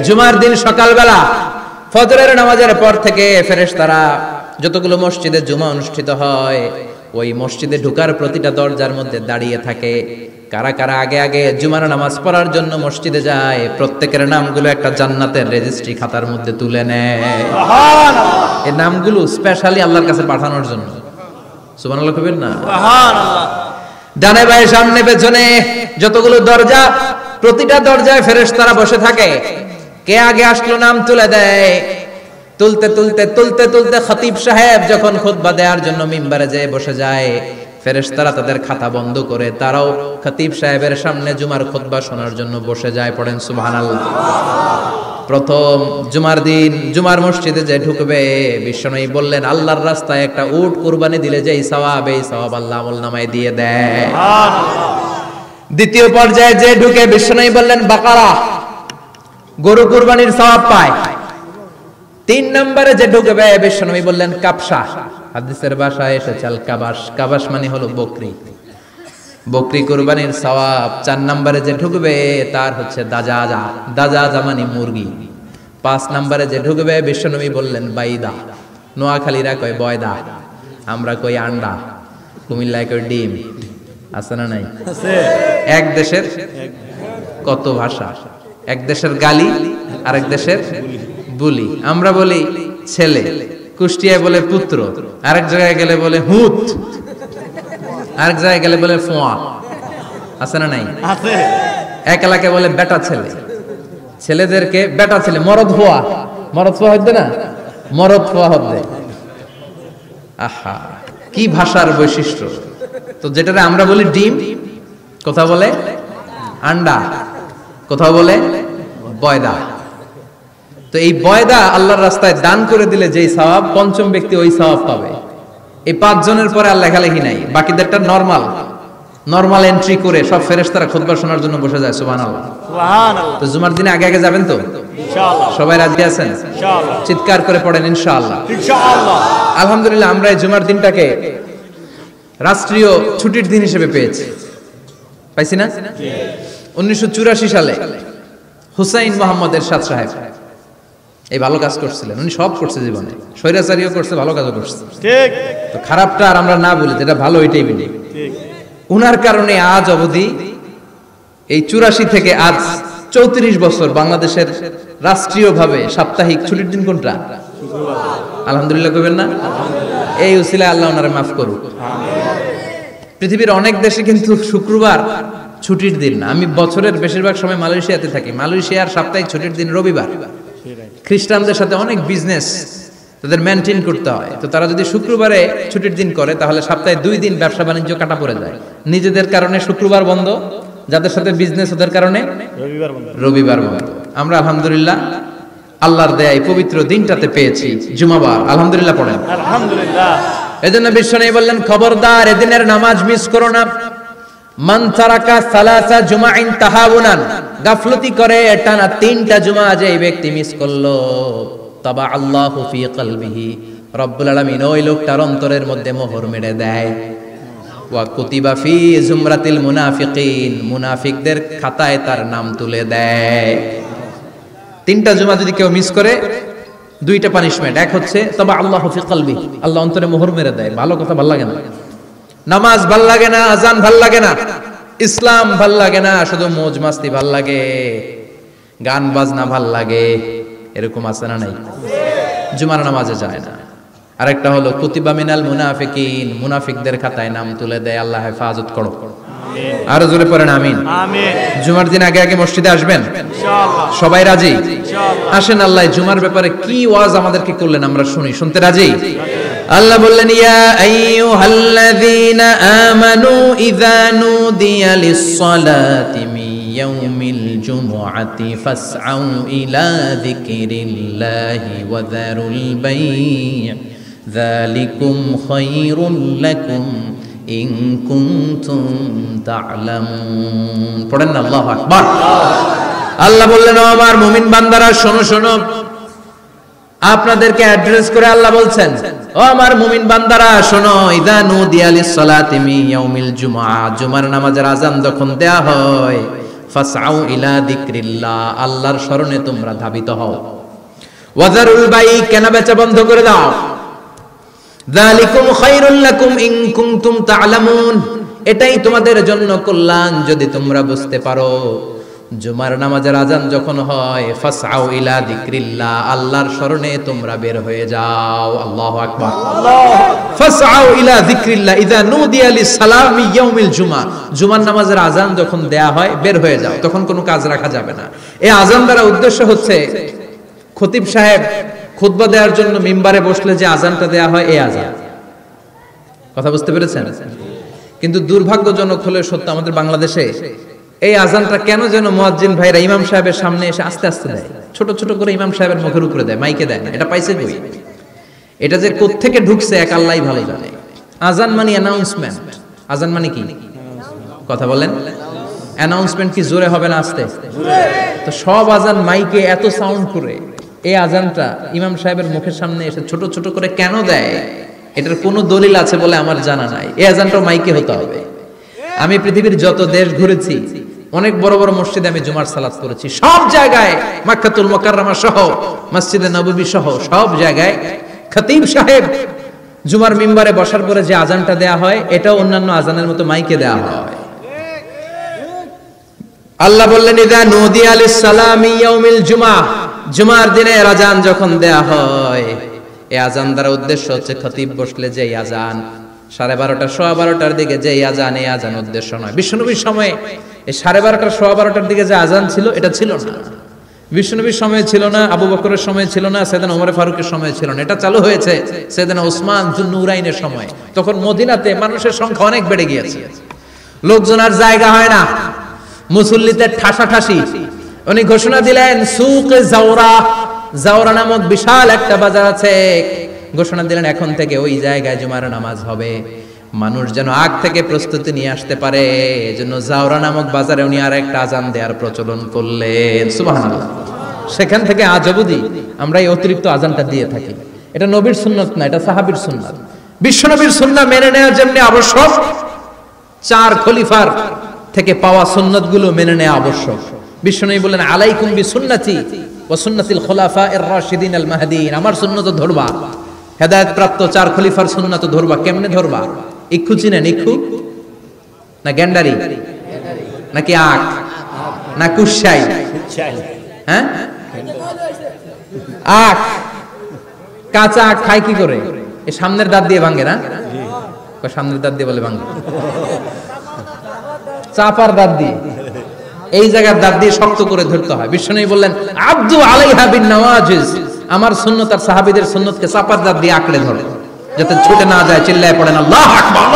জুমার দিন সকালবেলা ফজরের নামাজের পর থেকে ফেরেশতারা যতগুলো মসজিদে জুমা অনুষ্ঠিত হয় ওই মসজিদে ঢোকার প্রতিটা দরজার মধ্যে দাঁড়িয়ে থাকে। কারা কারা আগে আগে জুমার নামাজ পড়ার জন্য মসজিদে যায়, প্রত্যেকের নামগুলো একটা জান্নাতের রেজিস্ট্রি খাতার মধ্যে তুলে নেয়। সুবহানাল্লাহ। এই নামগুলো স্পেশালি আল্লাহর কাছে পাঠানোর জন্য। সুবহানাল্লাহ কইবেন না? সুবহানাল্লাহ। ডানে বাঁয়ে সামনে পেছনে যতগুলো দরজা, প্রতিটা দরজায় ফেরেশতারা বসে থাকে। কে আগে আসলো নাম তুলে দেয়। তুলতে তুলতে তুলতে তুলতে খতিব সাহেব যখন খুতবা দেওয়ার জন্য মিম্বারে যেয়ে বসে যায়, ফেরেশতারা তাদের খাতা বন্ধ করে তারাও খতিব সাহেবের সামনে জুমার খুতবা শোনার জন্য বসে যায়। পড়েন সুবহানাল্লাহ। প্রথম জুমার দিন জুমার মসজিদে যে ঢুকবে, বিশ্বনবী বললেন আল্লাহর রাস্তায় একটা উট কুরবানি দিলে যেই সওয়াব, এই সওয়াব আল্লাহ আমলনামায় দিয়ে দেয়। দ্বিতীয় পর্যায়ে যে ঢুকে, বিশ্বনবী বললেন বাকারা, গরু কুরবানির সওয়াব পায়। তিন নম্বরে যে ঢুকবে, বিশ্বনবী বললেন কাবসা, হাদিসের ভাষায় এসেছে আল কাবাস, কাবাস মানে হলো বকরি, বকরি কুরবানির সওয়াব। চার নম্বরে যে ঢুকবে তার হচ্ছে দাজাজা, দাজাজা মানে মুরগি। পাঁচ নম্বরে যে ঢুকবে, বিশ্বনবী বললেন বাইদা, নোয়াখালীরা কয় বয়দা, আমরা কই আন্ডা, কুমিল্লায় কই ডিম। আছে না নাই? এক দেশের কত ভাষা, এক দেশের গালি আর এক দেশের বুলি। আমরা বলি ছেলে, কুষ্টিয়ায় বলে পুত্র, আরেক জায়গায় গেলে বলে হুত, আরেক জায়গায় গেলে বলে ফোয়া। আছে না নাই? আছে। এক এলাকায় বলে বেটা ছেলে, ছেলেদেরকে বেটা ছেলে, মরদ ফোয়া, মরদ ফোয়া হচ্ছে না, মরদ ফোয়া হচ্ছে। আহা, কি ভাষার বৈশিষ্ট্য। তো যেটারে আমরা বলি ডিম, কোথাও বলে আন্ডা, কোথাও বলে বয়দা। তো এই বয়দা আল্লাহর রাস্তায় দান করে দিলে যেই সওয়াব, পঞ্চম ব্যক্তি ওই সওয়াব পাবে। এই পাঁচজনের পরে আর লেখালেখি নাই, বাকিদেরটা নরমাল এন্ট্রি করে সব ফেরেশতারা খুতবা শোনার জন্য বসে যায়। সুবহানাল্লাহ, সুবহানাল্লাহ। তো জুমার দিনে আগে আগে যাবেন তো ইনশাআল্লাহ? সবাই রাজি আছেন? ইনশাআল্লাহ। চিৎকার করে পড়েন ইনশাআল্লাহ, ইনশাআল্লাহ। আলহামদুলিল্লাহ, আমরা এই জুমার দিনটাকে রাষ্ট্রীয় ছুটির দিন হিসেবে পেয়েছি, পাইছি না? 1984 সালে হুসাইন মোহাম্মদ এরশাদ সাহেব এই ভালো কাজ করছিলেন। উনি সব করছে জীবনে, স্বৈরাচারীও করছে, ভালো কাজও করছে। ঠিক। তো খারাপটা আর আমরা না বলি, যেটা ভালো ওইটাই বলি। ঠিক। উনার কারণে আজ অবধি এই 84 থেকে আজ 34 বছর বাংলাদেশের রাষ্ট্রীয়ভাবে সাপ্তাহিক ছুটির দিন কোনটা? আলহামদুলিল্লাহ কইবেন না? এই উসিলায় আল্লাহ ওনারে মাফ করুক। পৃথিবীর অনেক দেশে কিন্তু শুক্রবার ছুটির দিন না। আমি বছরের বেশিরভাগ সময় মালয়েশিয়াতে থাকি। মালয়েশিয়ার সাপ্তাহিক ছুটির দিন রবিবার। খ্রিস্টানদের সাথে অনেক বিজনেস তাদের মেনটেন করতে হয়। তো তারা যদি শুক্রবারে ছুটির দিন করে, তাহলে সপ্তাহে 2 দিন ব্যবসা বাণিজ্য কাটা পড়ে যায়। নিজেদের কারণে শুক্রবার বন্ধ, যাদের সাথে বিজনেস ওদের কারণে রবিবার বন্ধ। আমরা আলহামদুলিল্লাহ আল্লাহর দয়ায় পবিত্র দিনটাতে পেয়েছি জুমাবার। আলহামদুলিল্লাহ পড়েন আলহামদুলিল্লাহ। এজন্য বিশ্বনবী বললেন খবরদার এদিনের নামাজ মিস করো না। মান তারাকা সালাসা জুমাইন তাহাউনান, গাফলতি করে টানা 3টা জুমা যে ব্যক্তি মিস করলো, তাবা আল্লাহু ফি কলবিহি, রব্বুল আলামিন ওই লোকটার অন্তরের মধ্যে মোহর মেরে দেয়। ওয়া কুতিবা ফি জুমরাতিল মুনাফিকিন, মুনাফিকদের খাতায় তার নাম তুলে দেয়। 3টা জুমা যদি কেউ মিস করে, 2টা পানিশমেন্ট। এক হচ্ছে তাবা আল্লাহু ফি কলবি, আল্লাহ অন্তরে মোহর মেরে দেয়। ভালো কথা ভাল লাগে না, নামাজ ভাল লাগে না, আজান ভাল লাগে না, ইসলাম ভাল লাগে না, শুধু মौज মাস্তি ভাল লাগে, গান বাজনা ভাল লাগে, এরকম আছে না নাই? জুমার নামাজে যায় না। আরেকটা হলো কুতিবা মিনাল মুনাফিকিন, মুনাফিকদের খাতায় নাম তুলে দেয়। আল্লাহ হেফাজত করো, আমিন। আরো জোরে পড়েন আমিন, আমিন। জুমার দিন আগে আগে মসজিদে আসবেন ইনশাআল্লাহ। সবাই রাজি? ইনশাআল্লাহ। আসেন, আল্লাহ জুমার ব্যাপারে কি ওয়াজ আমাদেরকে করলেন আমরা শুনি। শুনতে রাজি? আল্লাহ বললেন ইয়া আইয়ুহাল্লাযীনা আমানু ইযা নুদিয়া লিস-সালাতি মিন ইয়াউমিল জুমআতি ফাসআউ ইলা যিকরিল্লাহি ওয়া যারুল বাই', যালিকুম খায়রুল লাকুম ইন কুনতুম তা'লামুন। পড়েন না আল্লাহু আকবার। আল্লাহ বললেন ও আমার মুমিন বান্দারা শোনো শোনো। আপনাদেরকে অ্যাড্রেস করে আল্লাহ বলছেন ও আমার মুমিন বান্দারা শোনো, ইযা নুদিয়া লিস-সালাতি মিন ইয়াউমিল জুমআ, জুমার নামাজের আযান যখন দেয়া হয়, ফাসআউ ইলা যিকরিল্লাহ, আল্লাহর স্মরণে তোমরা ধাবিত হও। ওয়াজারুল বাই, কেনা বেচা বন্ধ করে দাও। যালিকুম খায়রুল লাকুম ইন কুনতুম তা'লামুন, এটাই তোমাদের জন্য কল্যাণ যদি তোমরা বুঝতে পারো। জুমার নামাজের আজান যখন হয়, ফাসআউ ইলা যিকরিল্লাহ, আল্লাহর স্মরণে তোমরা বের হয়ে যাও। আল্লাহু আকবার। ফাসআউ ইলা যিকরিল্লাহ ইযা নুদিয়া লিস-সালামি ইয়াউমিল জুমআ, জুমার নামাজের আজান যখন দেয়া হয় বের হয়ে যাও, তখন কোনো কাজ রাখা যাবে না। এই আজান দ্বারা উদ্দেশ্য হচ্ছে খতিব সাহেব খুতবা দেওয়ার জন্য মিম্বারে বসলে যে আজানটা দেয়া হয়, এই আজান। কথা বুঝতে পেরেছেন? কিন্তু দুর্ভাগ্যজনক হলে সত্য, আমাদের বাংলাদেশে এই আজানটা কেন যেন মুয়াজ্জিন ভাইরা ইমাম সাহেবের সামনে এসে আস্তে আস্তে দেয়, ছোট ছোট করে ইমাম সাহেবের মুখের উপরে দেয়, মাইকে দেয় না। এটা পাইছে কই? এটা যে কোত্থেকে ঢুকছে এক আল্লাহই ভালো জানে। আজান মানে অ্যানাউন্সমেন্ট। আজান মানে কি? কথা বলেন। অ্যানাউন্সমেন্ট কি জোরে হবে না আস্তে? তো সব আজান মাইকে এত সাউন্ড করে, এই আজানটা ইমাম সাহেবের মুখের সামনে এসে ছোট ছোট করে কেন দেয়? এটার কোনো দলিল আছে বলে আমার জানা নাই। এই আজানটাও মাইকে হতে হবে। আমি পৃথিবীর যত দেশ ঘুরেছি, অনেক বড় বড় মসজিদে আমি জুমার সালাত করেছি, সব জায়গায় মক্কাতুল মুকাররমা সহ মসজিদে নববী সহ সব জায়গায় খতিব সাহেব জুমার মিম্বারে বসার পরে যে আজানটা দেয়া হয়, এটাও অন্যান্য আজানের মতো মাইকে দেয়া হয়। আল্লাহ বললেন ইযা নুদিয়া লিস-সালামি ইয়াউমিল জুমআ, জুমার দিনে আজান যখন দেয়া হয়, এই আজান দ্বারা উদ্দেশ্য হচ্ছে খতিব বসলে যে আজান 12:30 12:15 দিকে যে আজান, এই আজান উদ্দেশ্য নয়। বিশ্বনবীর সময়ে এই 12:30 12:15 দিকে যে আজান ছিল, এটা ছিল না। বিশ্বনবীর সময় ছিল না, আবু বকরের সময় ছিল না, সাইয়েদনা ওমর ফারুকের সময় ছিল না। এটা চালু হয়েছে সাইয়েদনা উসমান যুন্নুরাইনের সময়। তখন মদিনাতে মানুষের সংখ্যা অনেক বেড়ে গিয়েছে, লোকজন আর জায়গা হয় না, মুসল্লিদের ঠাসাঠাসি। উনি ঘোষণা দিলেন সুকে জাওরা, জাওরা নামক বিশাল একটা বাজার আছে, ঘোষণা দিলেন এখন থেকে ওই জায়গায় জুমার নামাজ হবে। মানুষ যেন আগ থেকে প্রস্তুতি নিয়ে আসতে পারে, এজন্য জাওরা নামক বাজারে উনি আর একটা আজান দেওয়ার প্রচলন করলেন। সুবহানাল্লাহ। সেখান থেকে আজ অবধি আমরা এই অতিরিক্ত আজানটা দিয়ে থাকি। এটা নবীর সুন্নাত না, এটা সাহাবীর সুন্নাত। বিশ্বনবীর সুন্নাহ মেনে নেওয়া যেমনি আবশ্যক, 4 খলিফার থেকে পাওয়া সুন্নাতগুলো মেনে নেওয়া আবশ্যক। বিশ্বনবী বলেন আলাইকুম বিসুন্নতি ওয়া সুন্নাতিল খুলাফায়ে রাশিদিন আল মাহদিয়িন, আমার সুন্নাত ধরবা। হেদায়েত প্রাপ্ত 4 খলিফার সুন্নাত ধরবা। কেমনে ধরবা? ইক্ষু চিনেন? ইক্ষু না গ্যান্ডারি নাকি আখ না কুশাই? হ্যাঁ, আখ। কাঁচা আখ খায় কি করে? এই সামনের দাঁত দিয়ে ভাঙে না? সামনের দাঁত দিয়ে বলে ভাঙে, চাপার দাঁত দিয়ে, এই জায়গার দাঁত দিয়ে শক্ত করে ধরতে হয়। বিশ্বনবী বললেন আব্দু আলাইহা বিন নওয়াজিজ, আমার সুন্নাত আর সাহাবীদের সুন্নাতকে চাপার দাঁত দিয়ে আঁকড়ে ধরে, যাতে ছুটে না যায়। চিল্লায় পড়েন আল্লাহু আকবার।